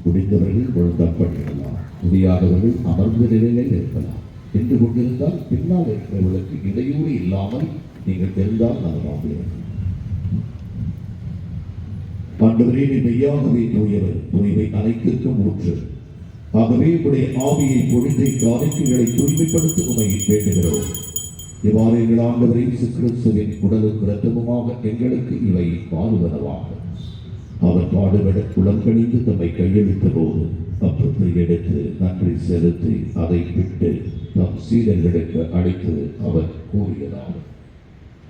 முடிந்தவர்கள் ஒழுங்கப்பட்டிருக்கலாம், முடியாதவர்கள் அமர்ந்த நிலையில் இருக்கலாம். என்று கொண்டிருந்தால் பின்னால் இருக்கிறவர்களுக்கு இடையூறு இல்லாமல் நீங்கள் தெரிந்தால் நலமாகிறேன். ஆண்டவரே, நீ மெய்யாகவே தூயவர், தூய்மை அனைத்திற்கும் ஊற்று. ஆகவே உடைய ஆவியை பொழிந்தை காணிக்கைகளை தூய்மைப்படுத்த உமை வேண்டுகிறோம். இவ்வாறு எங்கள் ஆண்டவர் இயேசு கிறிஸ்துவின் உடலுக்கு இரத்தமுமாக எங்களுக்கு இவை பாடுவனவாக. அவர் பாடுபட குளங்கணிந்து தம்மை கையெழுத்த போது அப்பத்தை எடுத்து நன்றி செலுத்தி அதை விட்டு தம் சீடர்களுக்கு அழைத்து அவர் கூறியதாவது: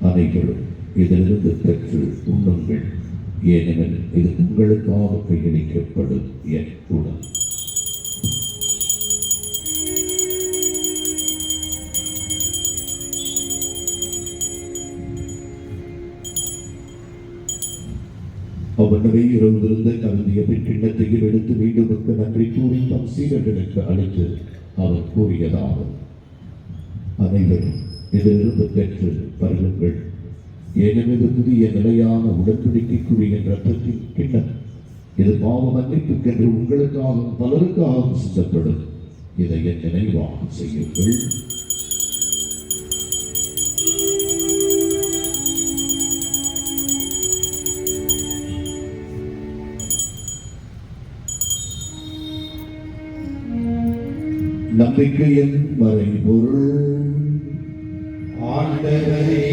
அனைவரும் இதிலிருந்து பெற்று உண்ணுங்கள், ஏனெனில் இது உங்களுக்காக கையளிக்கப்படும் என் உடல். அவ்வண்ணமே இரவிலிருந்து கருதிய பின் கிண்ணத்தையும் எடுத்து மீண்டும் நன்றி கூறி தம் சீடர்களுக்கு அழைத்து அவர் கூறியதாவது: அனைவரும் இதிலிருந்து பெற்று பருகுங்கள், ஏனெனில் புதிய நிலையான உடன்படிக்கைக்குரிய இரத்தத்தின் கிண்ணம். இது பாவ மன்னிப்புக்கென்று உங்களுக்காகவும் பலருக்காகவும் சிந்தப்படும். இதை என் நினைவாக செய்யுங்கள். நம்பிக்கையின் மறைபொருள். ஆண்டவரே,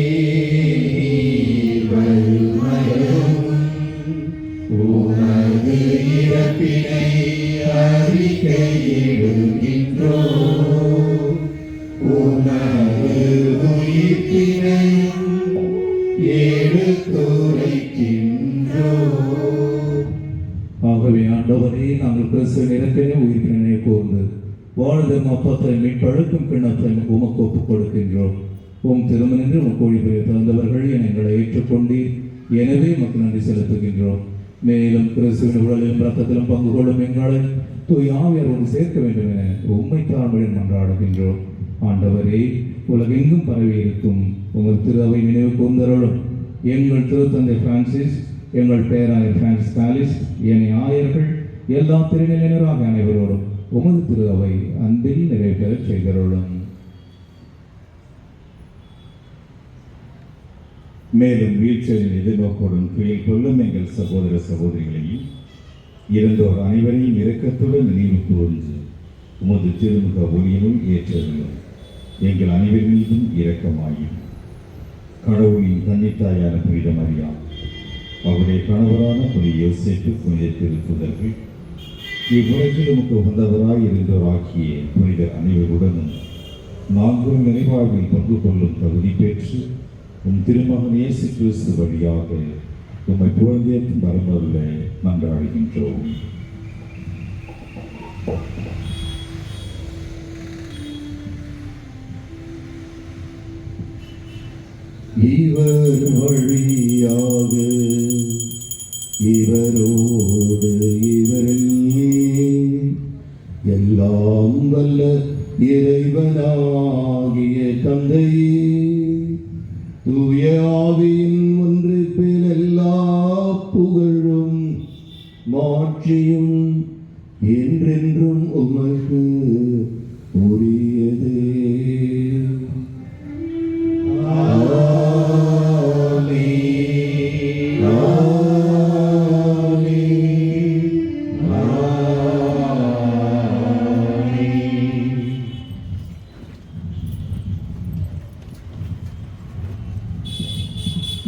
வருமளவும் உமது இறப்பினை அறிக்கையிடுகின்றோம். உமது ஆகவே ஆண்டவரே, நாங்கள் கிறிஸ்துவ நிறத்தினை உயிர்ப்பினை கூர்ந்து வாழ்தம் அப்பத்தை மீட்பழுக்கும் கிண்ணத்தை உமக்கு ஒப்புக் கொடுக்கின்றோம். உம் திருமணின்று உம் கோழிபுரிய பிறந்தவர்கள் எங்களை ஏற்றுக்கொண்டீர். எனவே மக்கள் நன்றி செலுத்துகின்றோம். மேலும் கிறிஸ்துவின் உடலிலும் ரத்தத்திலும் பங்கு கொள்ளும் எங்களை தூய் ஆவியாரோடு சேர்க்க வேண்டும் என உம்மை தாழ்மையுடன் மன்றாடுகின்றோம். ஆண்டவரே, உலகெங்கும் பரவி இருக்கும் உங்கள் திரு அவை நினைவு கூர்ந்தருளும். எங்கள் திருத்தந்தை பிரான்சிஸ், எங்கள் பேராயர் பிரான்சிஸ் காலிஸ், என் ஆயர்கள், எல்லா திருநிலையினராக அனைவரோடும் உமது திரு அவை அன்பில் நிறைவேறச் செய்தருளும். மேலும் வீழ்ச்சியின் எதிர்நோக்குடன் துயில் கொள்ளும் எங்கள் சகோதர சகோதரிகளையும் இறந்தோர் அனைவரையும் இரக்கத்துடன் நினைவு கூர்ந்து உமது திருமுக ஒளியினுள் ஏற்றருளும். எங்கள் அனைவர் மீதும் இரக்கமாயும். கடவுளின் கன்னித்தாயான புனித மரியா, அவருடைய கணவரான புனித யோசேப்பு, புனித திருத்துதர்கள், இவ்வுலகில் உமக்கு உகந்தவராய் இருந்தோராகிய புனிதர் அனைவருடனும் நாங்கள் நிறைவாழ்வில் பங்கு கொள்ளும் தகுதி பெற்று உம் திருமகன் இயேசு கிறிஸ்து வழியாக உம்மை புகழ்ந்தேற்றும் வரமருள மன்றாடுகின்றோம். இவர் வழியாக இவரோடு இவரில் எல்லாம் வல்ல இறைவனாகிய தந்தையே, தூய ஆவியின் ஒன்றிப்பில் எல்லா புகழும் மாட்சியும் என்றென்றும் உமக்கு உரியதே.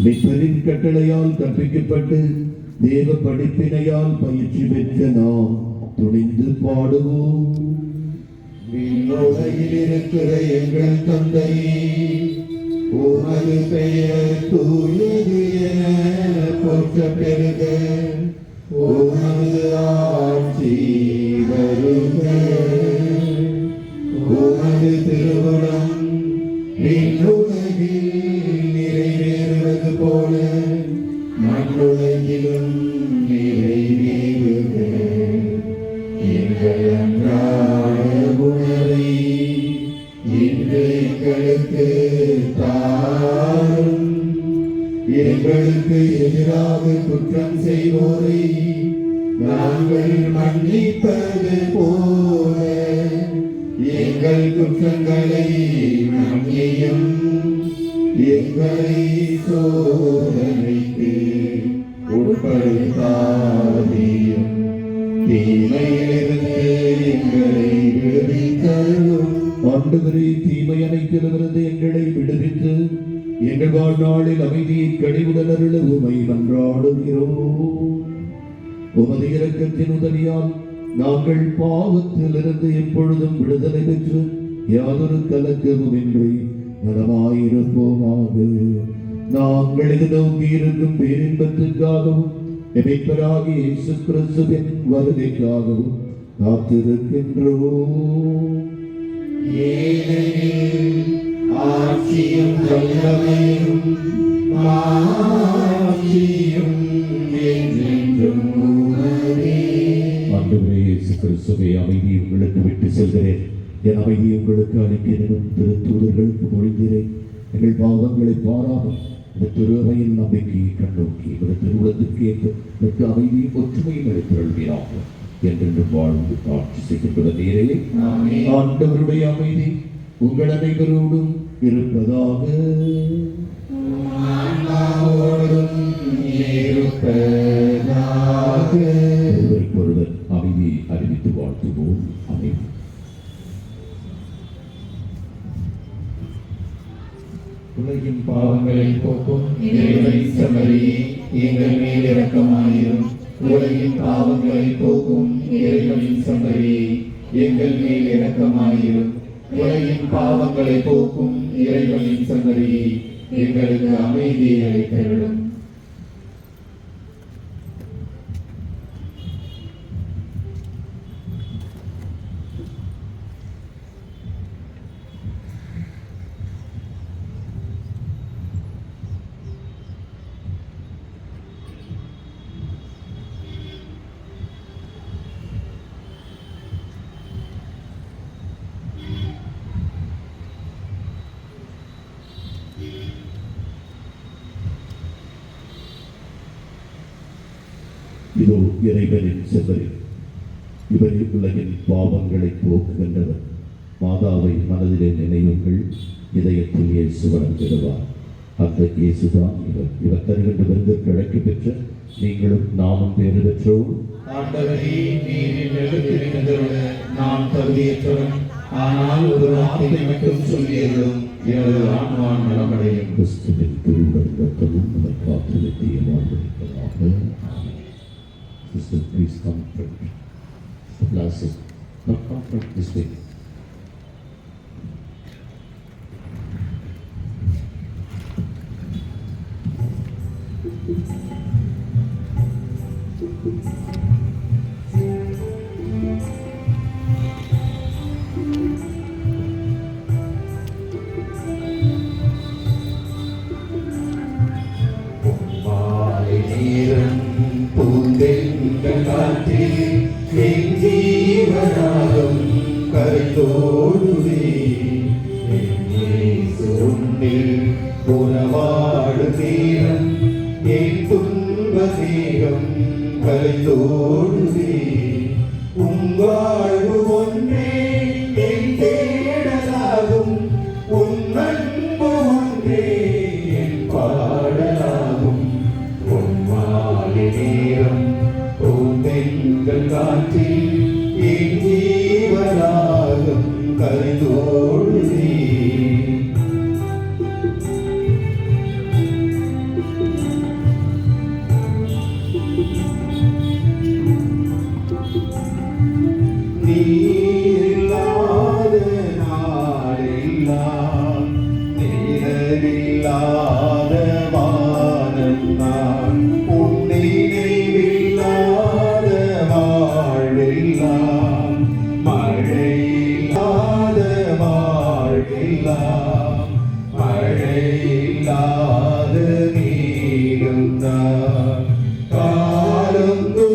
மீட்பரின் கட்டளையால் கற்பிக்கப்பட்டு தேவ படிப்பினையால் பயிற்சி பெற்ற நாம் துணிந்து பாடுவோம். விண்ணுலகில் இருக்கிற எங்கள் தந்தையே, உமது பெயர் தூயது என போற்ற பெறுக. உமது ஆட்சி வருக. உமது திருவுளம் விண்ணுலகில் நிறைவேறுவது போல மண்ணுலகிலும் நிறைவேறுக. எங்கள் அன்றாட உணவை இன்று எங்களுக்கு தாரும். எங்களுக்கு எதிராக குற்றம் செய்வோரை நாங்கள் மன்னிப்பது போல எங்கள் குற்றங்களை மன்னியும். எங்களை சோதனைக்கு உட்படுத்தாதேயும், தீமையிலிருந்து எங்களை விடுவித்தருளும். ஆண்டவரே, தீமை அனைத்திலிருந்து எங்களை விடுவித்து எங்கள் வாழ்நாளில் அமைதியை கனிவுடன் அருள உம்மை மன்றாடுகிறோம். உமது இரக்கத்தின் உதவியால் நாங்கள் பாவத்திலிருந்து எப்பொழுதும் விடுதலை பெற்று யாதொரு கலக்கமுமின்றி நலமாயிருப்போமாக. நாங்கள் எதிர்நோக்கி இருக்கும் பேரின்பத்திற்காகவும் எமைப்பராகிய இயேசு கிறிஸ்துவின் வருகைக்காகவும் காத்திருக்கின்றோம். ஏனெனில் ஆட்சியும் வல்லமையும் மாட்சியும் என்றென்றும் உமதே. ஆண்டவரே இயேசு கிறிஸ்துவே, அமைதியை உங்களுக்கு விட்டு செல்கிறேன், என் அமைதியை உங்களுக்கு அளிக்கிறேன். திருத்தூதர்களுக்கு மொழிகிறேன், எங்கள் பாவங்களை பாராமல் இந்த திருவையில் நம்பிக்கையை கண்ணோக்கி இந்த திருவுலத்திற்கு ஏற்ற அமைதியும் ஒற்றுமையும் அளித்தருள்வீராக. என்றென்று வாழ்ந்து ஆட்சி செய்கின்ற நேரே ஆண்டவருடைய அமைதி உங்கள் அனைவரோடும் இருப்பதாக. ஒருவருக்கொருவர் அமைதியை அறிவித்து வாழ்த்துவோம். அமைதி. உலகின் பாவங்களை போக்கும் இறைவனின் செம்மறியே, எங்கள் மேல் இரக்கமாயிரும். உலகின் பாவங்களை போக்கும் இறைவனின் செம்மறியே, எங்கள் மேல் இரக்கமாயிரும். உலகின் பாவங்களை போக்கும் இறைவனின் செம்மறியே, எங்களுக்கு அமைதியை அளித்தருளும். இதோ இறைவனின் செவ்வரி, இவரே உலகின் பாவங்களை போக்குகின்றவர். மாதாவை மனதிலே நினைவுங்கள், இதயத்தில் இயேசு வளர்ந்திடுவார். அந்த இயேசுதான் இவர் தருகின்ற விருந்திற்கு அழைக்க பெற்ற நீங்களும் நாமும் பேறு பெற்றோம். ஆண்டவரே, நீரில் எழுந்திருக்கின்றவர நான் தகுதியற்றவன், ஆனால் ஒரு வார்த்தை மட்டும் சொல்லியதும் எனது ஆன்மா நலமடையும். கிறிஸ்துவின் திருவுடல் இரத்தமும் நம்மை காத்து நித்திய வாழ்வளிப்பதாக. Sister, please comfort the blessed, not comfort this way. மாலை நேரம் பூந்தென்றல் காற்றில் என் ஜீவனாகம் கரைந்தோடுதே. என் இயேசு உன்னில் உறவாடும் நேரம் என் துன்ப தேகம் கரைந்தோடுதே. உன் வாழ்வு ஒன்றே என் தேடலாகும், உன் அன்பு ஒன்றே என் பாடலாகும். உன் மாலை நேரம் பூந்தென்றல் காற்றில் என் ஜீவனாகம் கரைந்தோடுதே. நீரில்லாத நாடெல்லாம், நிழலில்லாத வானம் நான், உன் நினைவில்லாத வாழ்வெல்லாம், மழையில்லாத வாழ்வெல்லாம், மழையில்லாத நீரும் தான். காலந்தோறும்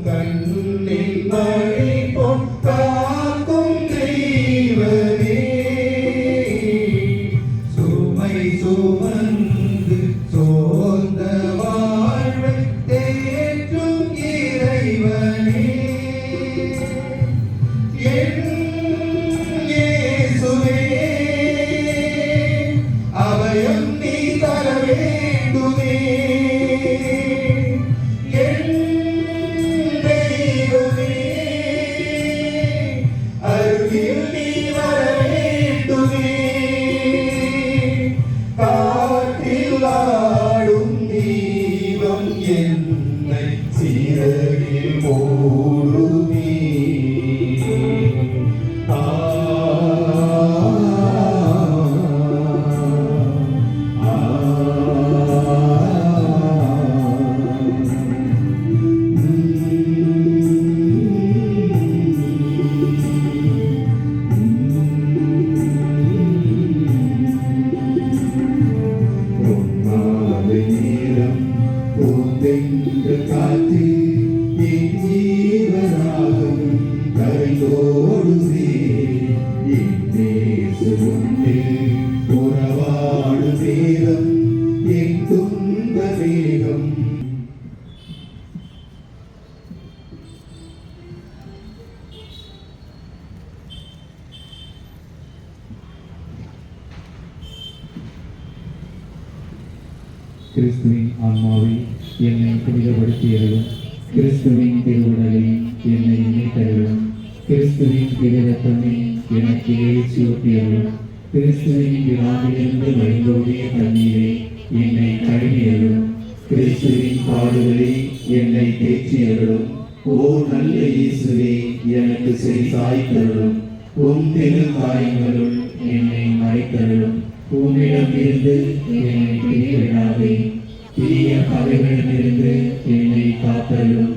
கண்ணின் மழை பொற்காக்கும் தெய்வமே, சுமை சுமந்து சோர்ந்த வாழ்வை தேற்றும் இறைவனே. என் இயேசுவே, அபயம் நீ தர வேண்டுமே. என் தெய்வமே, அருகில் நீ வர வேண்டுமே. காற்றில் ஆடும் தீபம் என்னை சிறகில் மூடுமே. மாலை நேரம் பூந்தென்றல் காற்றில் என் ஜீவனாகம் கரைந்தோடுதே. என் இயேசு உன்னில் உறவாடும் நேரம் என் துன்ப வேகம். கிறிஸ்துவின் ஆன்மாவை என்னை புனிதப்படுத்தியருளும், கிறிஸ்துவின் திருவுடலை என்னை இணைத்தருளும், கிறிஸ்துவின் திருரத்தமே எனக்கு எழுச்சியூட்டியருளும், கிறிஸ்துவின் விழாவிலிருந்து வழிந்தோடிய தண்ணீரை என்னை கழுவியருளும், கிறிஸ்துவின் பாடுகளை என்னை தேற்றியருளும். ஓ நல்ல இயேசுவே, எனக்கு செவி சாய்த்தருளும், உம் திரு காயங்களுள் என்னை மறைத்தருளும். உம்மிடம் இருந்து என்னை பிரிவிடாதே, தீய பகைகளிடமிருந்து என்னை காத்தருளும்.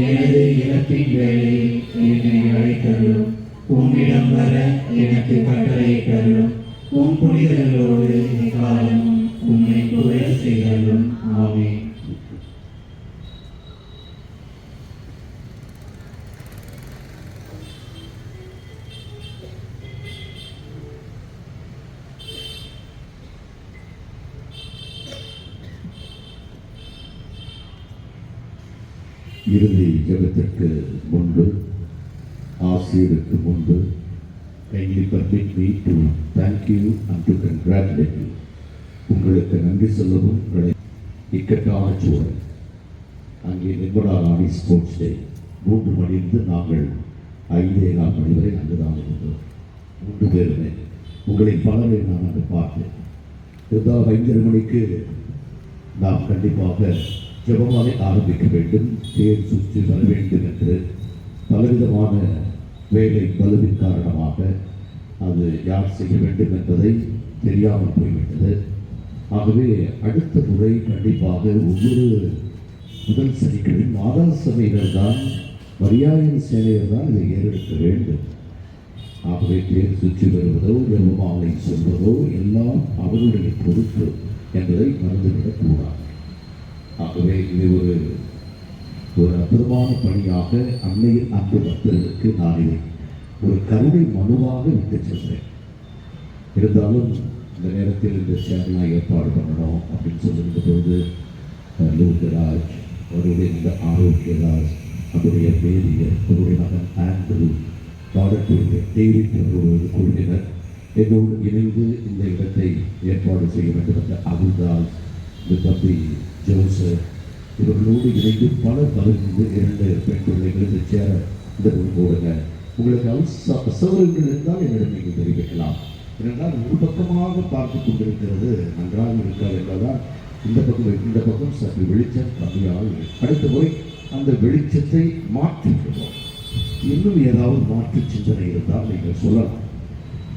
எனது இறப்பின் வேளையில் என்னை அழைத்தருளும். உம்மிடம் வர எனக்கு கட்டளையிட்டருளும். உம் புனிதர்களோடு காலமும் உம்மை புகழ செய்தருளும். ஆமென். இறுதி ஜெபத்திற்கு முன்பு, ஆசிரியருக்கு முன்பு, kindly permit me to thank you and to congratulate you. உங்களுக்கு நன்றி சொல்லவும் உங்களை இக்கட்டான சூழல் அங்கே நிர்மலா ராணி ஸ்போர்ட்ஸ் டே 3 மணியிலிருந்து நாங்கள் 5:15 மணி வரை அங்குதான் இருந்தோம். 3 பேருமே உங்களின் பலரை நான் அங்கு பார்த்தேன். இருந்தால் 5:30 மணிக்கு நாம் கண்டிப்பாக ஜெபமாலை ஆரம்பிக்க வேண்டும், தேர் சுற்றி வர வேண்டும் என்று பலவிதமான வேலை பலுவின் காரணமாக அது யார் செய்ய வேண்டும் என்பதை தெரியாமல் போய்விட்டது. ஆகவே அடுத்த முறை கண்டிப்பாக ஒவ்வொரு முதல் சனிக்கிழமை மாதா சபையினர் தான், மரியாதையின் சேனையர் தான் இதை ஏறெடுக்க வேண்டும். ஆகவே தேர் சுற்றி வருவதோ ஜெபமாலை சொல்வதோ எல்லாம் அவருடைய பொறுப்பு என்பதை மறந்துவிடக்கூடாது. ஆகவே இது ஒரு அற்புதமான பணியாக அன்னையின் அன்பு பக்தர்களுக்கு நான் இதை ஒரு கருணை மனுவாக விட்டு சென்றேன். இருந்தாலும் இந்த நேரத்தில் இந்த சேனலாக ஏற்பாடு பண்ணணும் அப்படின்னு சொல்லுகின்ற பொழுது லூர்தராஜ், அவருடைய இந்த ஆரோக்கியராஜ், அவருடைய மேரியர், அவருடைய மகன் ஆண்ட்ரூ, பாடக்கூடிய டேவிட் அவருடைய குழுவினர் என்னோடு இணைந்து இந்த இடத்தை ஏற்பாடு செய்ய வேண்டும் என்ற அபுதாஸ், இந்த தம்பி ஜோசப், இவர்களோடு இணைந்து பலர் பகிர்ந்து 2 பெண் பிள்ளைகளுக்கு சேர இந்த போடுங்க. உங்களுக்கு அசௌகரியங்கள் இருந்தால் என்னிடம் நீங்கள் தெரிவிக்கலாம். ஏனென்றால் ஒரு பக்கமாக பார்த்து கொண்டிருக்கிறது நன்றாக இருக்காது என்பதால் இந்த பக்கம் சற்று வெளிச்சம் கம்மியாக இருக்கு. அடுத்த போய் அந்த வெளிச்சத்தை மாற்றிவிடுவோம். இன்னும் ஏதாவது மாற்று சிந்தனை இருந்தால் நீங்கள் சொல்லலாம்.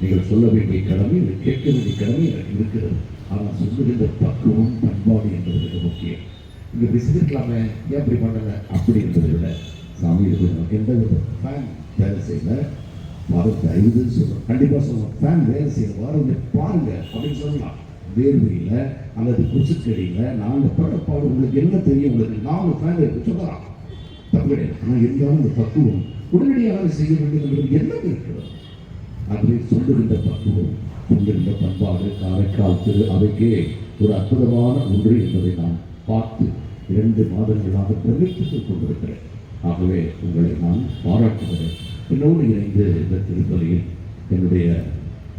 நீங்கள் சொல்ல வேண்டிய கடமை, கேட்க வேண்டிய கடமை எனக்கு இருக்கிறது. ஆனால் சொல்லுகின்ற பக்குவம், பண்பாடு என்பது மிக முக்கியம். இங்கே விசிட்டிருக்கலாமே, ஏன் அப்படி பண்ணலை அப்படி என்பதை விட சாமி இருக்கணும். எந்த வித ஃபேன் வேலை செய்யல, வாரம் தயவுது சொல்லணும், கண்டிப்பாக சொல்லணும். ஃபேன் வேலை செய்யல, வாரம் பாருங்க அப்படின்னு சொல்லலாம். வேர்வையில் அல்லது குச்சிக்கடியில் நாங்கள் படப்பாடு உங்களுக்கு என்ன தெரியும், உங்களுக்கு 4 ஃபேன் இருக்கு சொல்லலாம், தப்பு கிடையாது. ஆனால் இருந்தாலும் இந்த பக்குவம் உடனடியாக செய்ய வேண்டும் என்பது என்ன இருக்கிறது. அதுவே சொல்லுகின்ற பக்குவம், சொல்லுகின்ற பண்பாடு காரைக்கால் திரு அவைக்கே ஒரு அற்புதமான ஒன்று என்பதை நான் பார்த்து 2 மாதங்களாக பிரமித்துக் கொண்டிருக்கிறேன். ஆகவே உங்களை நான் பாராட்டுகிறேன். என்னோடு இணைந்து இந்த திருப்பலியில் என்னுடைய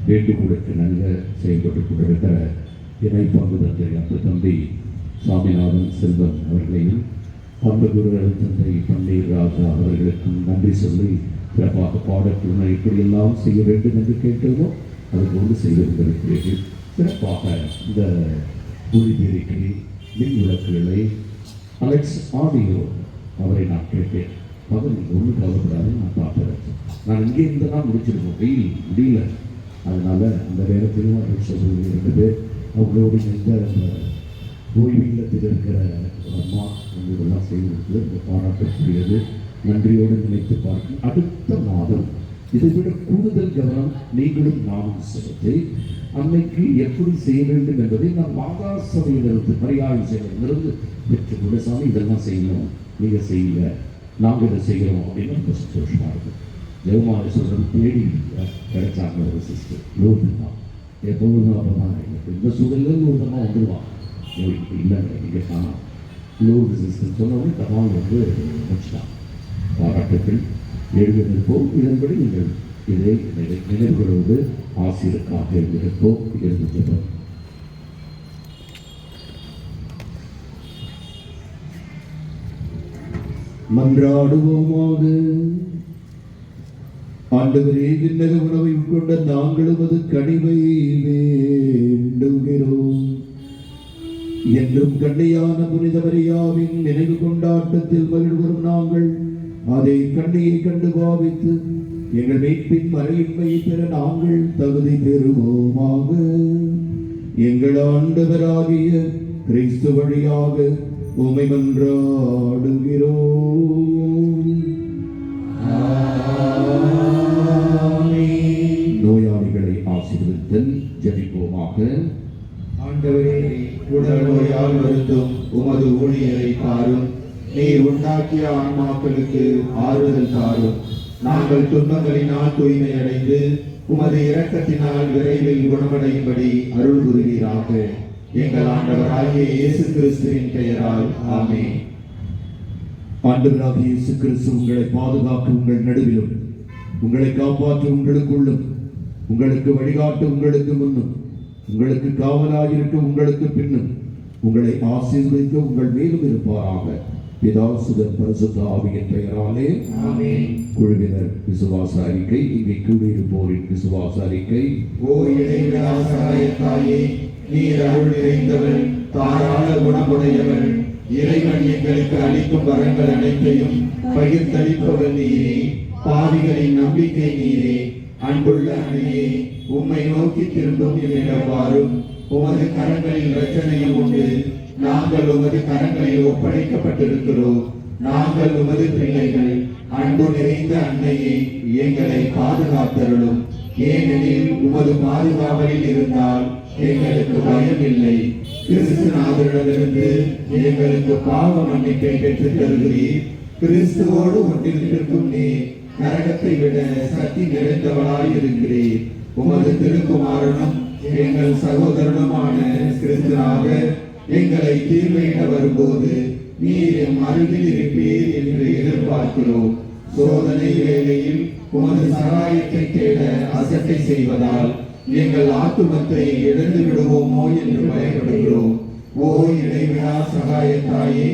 வேண்டுகோளுக்கு நல்ல செயல்பட்டுக் கொண்டிருக்கிற இணை பங்கு தந்தை அன்பு தம்பி சாமிநாதன் செல்வன் அவர்களையும், பண்பு குருவர் தந்தை பன்னீர் ராஜா அவர்களுக்கும் நன்றி சொல்லி சிறப்பாக பாடக்குழுவை இப்படியெல்லாம் செய்ய வேண்டும் என்று கேட்டதோ அதுபோன்று செய்து கொண்டிருக்கிறீர்கள். சிறப்பாக இந்த ஒளிபெருக்கி மின் விளக்குகளை அலெக்ஸ் ஆடியோ அவரை நான் கேட்டேன். பகல் நீங்கள் ஒன்றும் கவலைப்படாது, நான் பார்த்துறேன். நான் இங்கே இருந்து தான் முடிச்சிருக்கோம், வெயில் முடியல. அதனால் அந்த நேரத்திலும் அலெக்ஸ் 2 பேர் அவங்களோடு இந்த ஓய்வு இல்லத்தில் இருக்கிற அம்மா உங்களெல்லாம் செய்திருக்கு. இந்த பாராட்டக்கூடியது, நன்றியோடு நினைத்து பார்க்க. அடுத்த மாதம் இதைவிட கூடுதல் கவனம் நீங்களும் நானும் செலுத்தி அன்னைக்கு எப்படி செய்ய வேண்டும் என்பதை நான் மாதா சபையிலிருந்து, மரியாதை சேவையிலிருந்து பெற்றுக்கொண்டு, சாமி இதெல்லாம் செய்யணும், நீங்கள் செய்யுங்க, நாங்கள் இதை செய்கிறோம் அப்படின்னு ரொம்ப சந்தோஷமாக இருக்கும். ஜெகமாலை சொல்கிறது தேடி கிடைச்சாங்க ஒரு சிஸ்டர் லோகா. எப்போதும் அப்பதான் இந்த சூழலில் ஒரு தம்மா வந்துடுவான். இல்லைங்க நீங்கள் காணாம் லோகு சிஸ்டர் சொன்னவொடனே தமால் முடிச்சிட்டான். பாராட்டுக்கள் எழுதியிருப்போம். இதன்படி நீங்கள் இதை நினைவுகளோடு ஆசிரியருக்காக எழுதியிருப்போம். எழுதியிருப்போம். மன்றாடுவோமாக. ஆண்டவரே, விண்ணக உணவை உட்கொண்ட நாங்களும் அது கனிவை வேண்டுகிறோம். என்றும் கண்ணியான புனித மரியாவின் நினைவு கொண்டாட்டத்தில் மகிழ்வரும் நாங்கள் அதை கண்ணியை கண்டு பாவித்து எங்கள் மீட்பின் மறையின்மையை பெற நாங்கள் தகுதி பெறுவோமாக. எங்கள் ஆண்டவராகிய கிறிஸ்து வழியாக உம்மை மன்றாடுகிறோம். நோயாளிகளை ஆசீர்வதித்தல் ஜெபிப்போமாக. ஆண்டவரே, உடல் நோயால் வருந்தும் உமது ஊழியரை பாரும். நீர் உண்டாக்கிய ஆன்மாக்களுக்கு ஆறுதல் தாரும். நாங்கள் துன்பங்களினால் தூய்மை அடைந்து உமது இரக்கத்தினால் விரைவில் குணமடையும்படி அருள் புரிவீராக. எங்கள் ஆண்டவராகிய இயேசு கிறிஸ்துவின் பெயரால் ஆமென். ஆண்டவராகிய இயேசு கிறிஸ்து உங்களை பாதுகாக்க உங்கள் நடுவிலும், உங்களை காப்பாற்ற உங்களுக்குள்ளும், உங்களுக்கு வழிகாட்ட உங்களுக்கு முன்னும், உங்களுக்கு காவலாயிருக்க உங்களுக்கு பின்னும், உங்களை ஆசீர்வதிக்க உங்கள் மேலும் இருப்பாராக. பிதா சுதன் பரிசுத்த ஆவியின் பெயராலே ஆமென். குழுவினர் விசுவாச அறிக்கை. இங்கே கூடியிருப்போரின் விசுவாச அறிக்கை. ஓ இறைவா சகாயத்தாயே, நீர் அருள் நிறைந்தவள், தாராள குணமுடையவள், இறைவன் எங்களுக்கு அளிக்கும் வரங்கள் அனைத்தையும் பகிர்ந்தளிப்பவர் நீரே. பாவிகளின் நம்பிக்கை நீரே. அன்புள்ள அன்னையே, உம்மை நோக்கி திரும்பும் என்னிடம் வாரும். உமது கரங்களில் ரட்சணையும் உண்டு. நாங்கள் உமது கரங்களில் ஒப்படைக்கப்பட்டிருக்கிறோம். நாங்கள் உமது பிள்ளைகள். அன்பு நிறைந்த அன்னையே, எங்களை பாதுகாத்தருளும். ஏனெனில் உமது பாதுகாவலில் இருந்தால் எங்களுக்கு பயம் இல்லை. கிறிஸ்துநாதரிடமிருந்து எங்களுக்கு பாவ மன்னிப்பை பெற்றுத் தருகிறீர். கிறிஸ்துவோடு ஒன்றிருக்கும் நீர் நரகத்தை விட சக்தி நிறைந்தவளாய் இருக்கிறீர். உமது திருக்குமாரனும் எங்கள் சகோதரனுமான கிறிஸ்துநாதர் எங்களை தீர்வையிட வரும்போது நீர் எம் அருகில் இருப்பீர் என்று எதிர்பார்க்கிறோம். சோதனை வேளையில் உமது சகாயத்தை தேட அசட்டை செய்வதால் எங்கள் ஆத்துமத்தை இழந்து விடுவோமோ என்று பயப்படுகிறோம். ஓ இறைவா சகாயத்தாயே,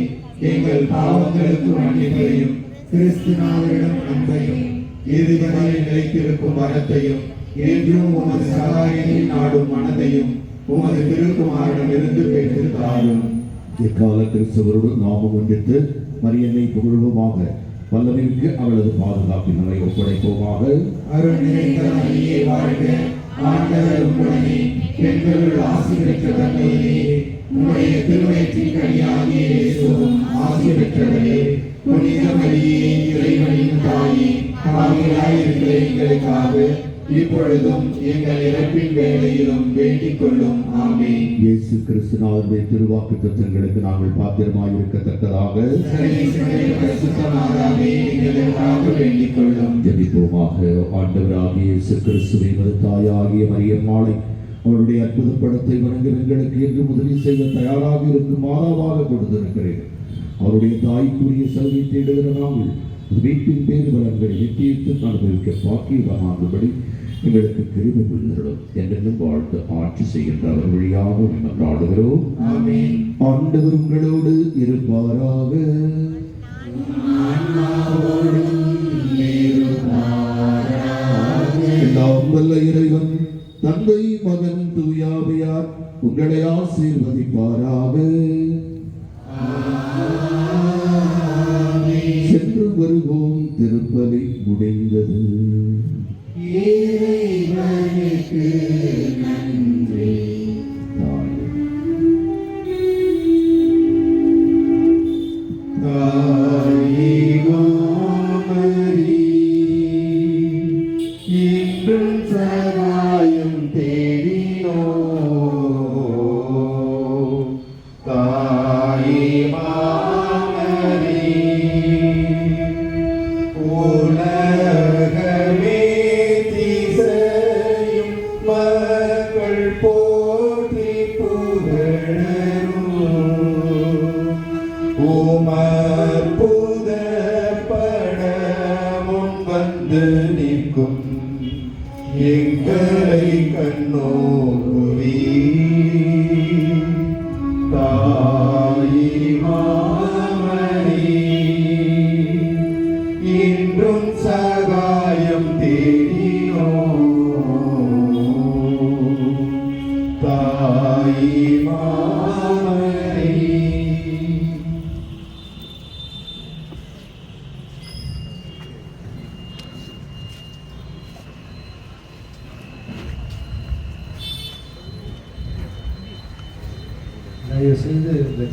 எங்கள் பாவங்களுக்கு மன்னிப்பையும், கிறிஸ்துநாதரிடம் அன்பையும், இறுதிவரை நிலைத்திருக்கும் வரத்தையும், என்றும் உமது சகாயத்தை நாடும் மனதையும் உமது திருக்குமாரனிடமிருந்து பெற்று தாரும். இக்கால கிறிஸ்தவரோடு நாமும் ஒன்றித்து மரியன்னை புகழ்வோமாக. வல்லமைக்கு அவளது பாதுகாப்பினரை ஒப்படைப்போமாக. அருள் நிறைந்த மரியே வாழ்க, ஆண்டவர் உம்முடனே, பெண்களுள் ஆசி பெற்ற தந்தையே, உம்முடைய திருவயிற்றின் கனியாகிய இயேசுவும் ஆசி பெற்றவரே. புனித மரியே, இறைவனின் தாயே, பாவிகளாயிருக்கிற எங்களுக்காக இப்பொழுதும் எங்கள் இறப்பின் வேளையிலும் வேண்டிக் கொள்ளும். ஆமென். இயேசு கிறிஸ்துநாதருடைய திருவாக்கு தத்தங்களுக்கு நாங்கள் பாத்திரமாயிருக்கத்தக்கதாக பரிசுத்தமாதாவே, எங்களுக்காக வேண்டிக் கொள்ளும். ஜெபிப்போமாக. ஆண்டவராகிய இயேசு கிறிஸ்துவை தாயாகிய மரியம்மாளை அவருடைய அற்புத படத்தை வணங்க எங்களுக்கு என்று உதவி செய்ய தயாராக இருக்கும் மாறாவாக கொடுத்திருக்கிறேன். அவருடைய தாய்க்குரிய செலவை தேடுகிற நாங்கள் வீட்டின் பேர் பலன்களை நித்தியத்தில் அனுபவிக்க பாக்கியவானாகும்படி எங்களுக்கு கிருபை புரிந்திடும் என்றென்னும் வாழ்த்து ஆட்சி செய்கின்ற அவர் வழியாக மன்றாடுகிறோம். ஆமென். ஆண்டவர் உங்களோடு இருப்பாராக. எல்லாம் வல்ல இறைவன் தந்தை, மகன், தூயாவியார் உங்களை ஆசீர்வதிப்பாராக. சென்று வருவோம். திருப்பலி முடிந்தது. இறைவனுக்கு நன்றி. தாயே மாமரி, இன்றும் சகாயம் தேடினோ. தாயே மாமரி, உலகின்